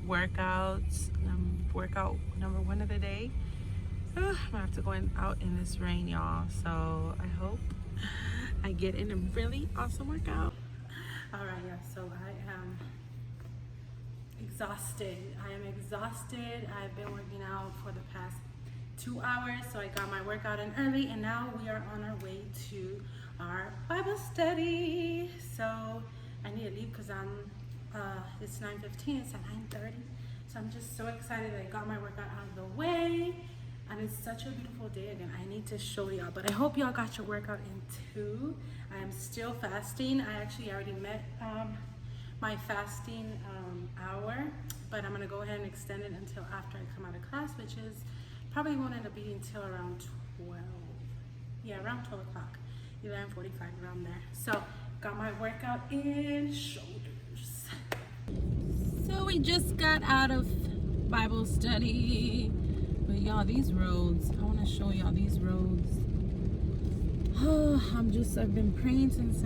workouts. Workout number 1 of the day. I'm gonna have to go out in this rain, y'all. So I hope I get in a really awesome workout. All right, yeah. So I am exhausted. I've been working out for the past 2 hours, so I got my workout in early, and now we are on our way to our Bible study. So I need to leave because it's 9:15. It's at 9:30. So I'm just so excited that I got my workout out of the way, and it's such a beautiful day again. I need to show y'all, but I hope y'all got your workout in too. I am still fasting. I actually already met my fasting hour, but I'm gonna go ahead and extend it until after I come out of class, which is probably won't end up being until around 12. Yeah, around 12 o'clock, 11:45, around there. So got my workout in shoulders. So we just got out of Bible study. But y'all, these roads, I want to show y'all these roads. I've been praying since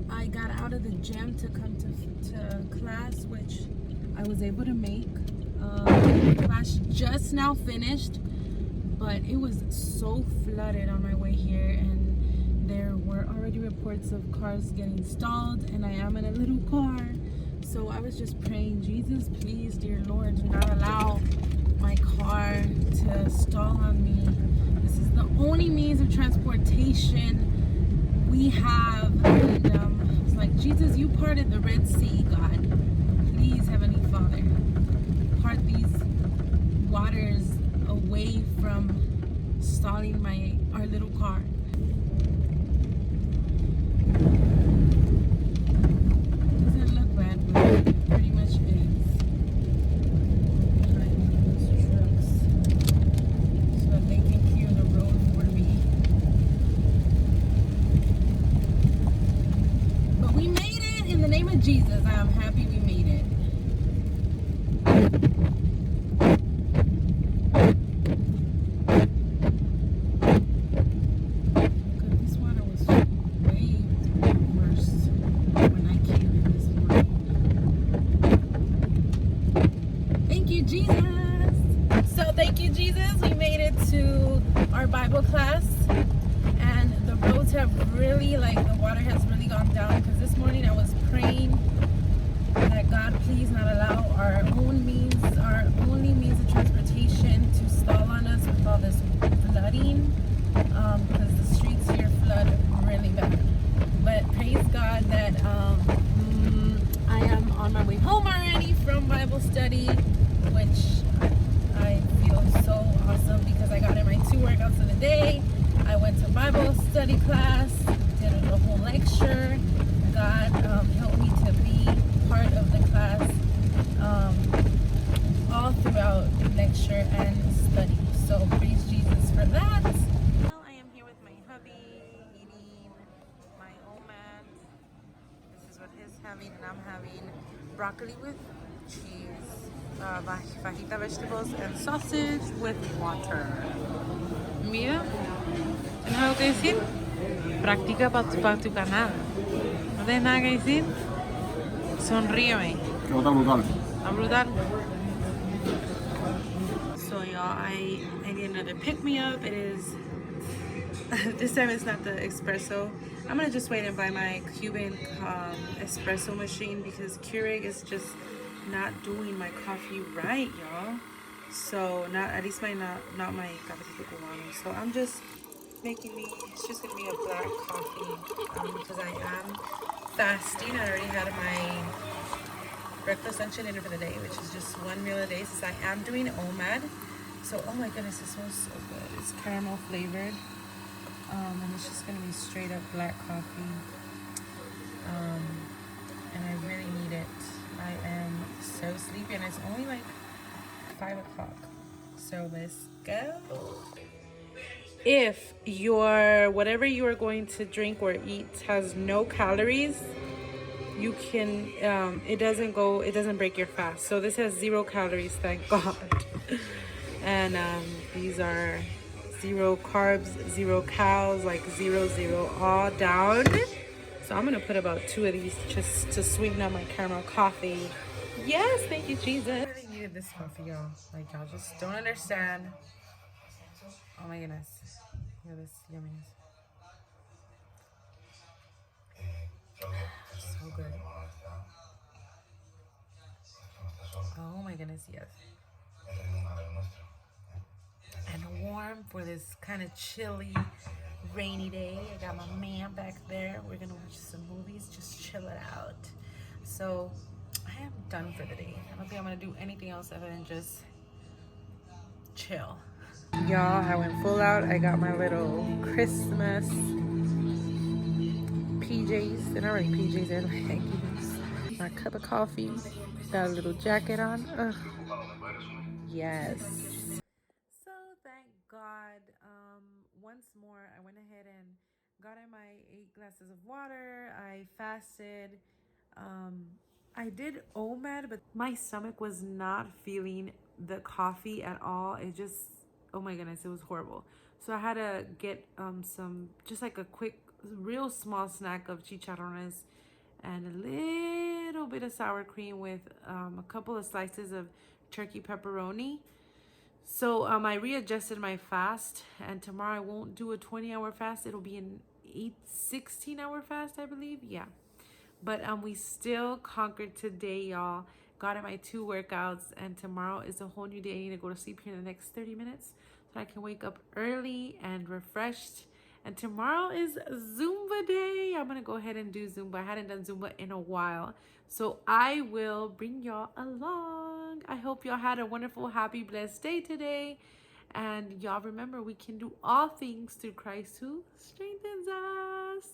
I got out of the gym to come to class, which I was able to make. Class just now finished, but it was so flooded on my way here, and there were already reports of cars getting stalled, and I am in a little car. So I was just praying, Jesus, please, dear Lord, do not allow my car to stall on me. This is the only means of transportation we have. And it's like, Jesus, you parted the Red Sea, God. Please, Heavenly Father, part these waters away from stalling our little car. Doesn't look bad, but it pretty much is. Behind those trucks, so that they can clear the road for me. But we made it in the name of Jesus. I am happy we made it. Bible class, and the roads have really, the water has really gone down, because this morning I was praying that God please not allow our only means of transportation to stall on us with all this flooding, because the streets here flood really bad. But praise God that I am on my way home already from Bible study, which I feel so awesome because I got in my 2 workouts of the day. I went to Bible study class, did a whole lecture. God helped me to be part of the class all throughout lecture and study. So praise Jesus for that. Well, I am here with my hubby eating my OMAD. This is what he's having, and I'm having broccoli with cheese, fajita vegetables, and sausage with water. Mira, ¿tienes algo que decir? Practica para tu canal. ¿No tienes nada que decir? Sonríeme. Está brutal. Está brutal. So y'all, I need another pick-me-up. It is, this time it's not the espresso. I'm gonna just wait and buy my Cuban espresso machine, because Keurig is just not doing my coffee right, y'all. So not my cafecito cubano. So I'm just it's just gonna be a black coffee, because I am fasting. I already had my breakfast, lunch, and dinner for the day, which is just 1 meal a day, since I am doing OMAD. So oh my goodness, it smells so good. It's caramel flavored, and it's just gonna be straight up black coffee, and I really need it. I am so sleepy, and it's only like 5 o'clock. So let's go. If whatever you are going to drink or eat has no calories, you can it doesn't break your fast. So this has 0 calories, thank God. And these are 0 carbs, 0 calories, like 0 all down. So So I'm gonna put about 2 of these just to sweeten up my caramel coffee. Yes, thank you, Jesus. I really needed this coffee, y'all. Like, y'all just don't understand. Oh my goodness. Look at this yumminess. So good. Oh my goodness, yes. And warm for this kind of chilly, rainy day. I got my man back there. We're gonna watch some movies, just chill it out. So I am done for the day. I don't think I'm gonna do anything else other than just chill. Y'all, I went full out. I got my little Christmas PJs. They're not really PJs, they're like leggings. My cup of coffee. Got a little jacket on. Ugh. Yes. So thank God. Once more, I went ahead and got in my 8 glasses of water. I fasted. I did OMAD, but my stomach was not feeling the coffee at all. It just, oh my goodness, it was horrible. So I had to get some, just like a quick, real small snack of chicharrones and a little bit of sour cream with a couple of slices of turkey pepperoni. So I readjusted my fast, and tomorrow I won't do a 20-hour fast. It'll be an 16-hour fast, I believe. Yeah. But we still conquered today, y'all. Got in my 2 workouts, and tomorrow is a whole new day. I need to go to sleep here in the next 30 minutes so I can wake up early and refreshed. And tomorrow is Zumba day. I'm going to go ahead and do Zumba. I hadn't done Zumba in a while. So I will bring y'all along. I hope y'all had a wonderful, happy, blessed day today. And y'all remember, we can do all things through Christ who strengthens us.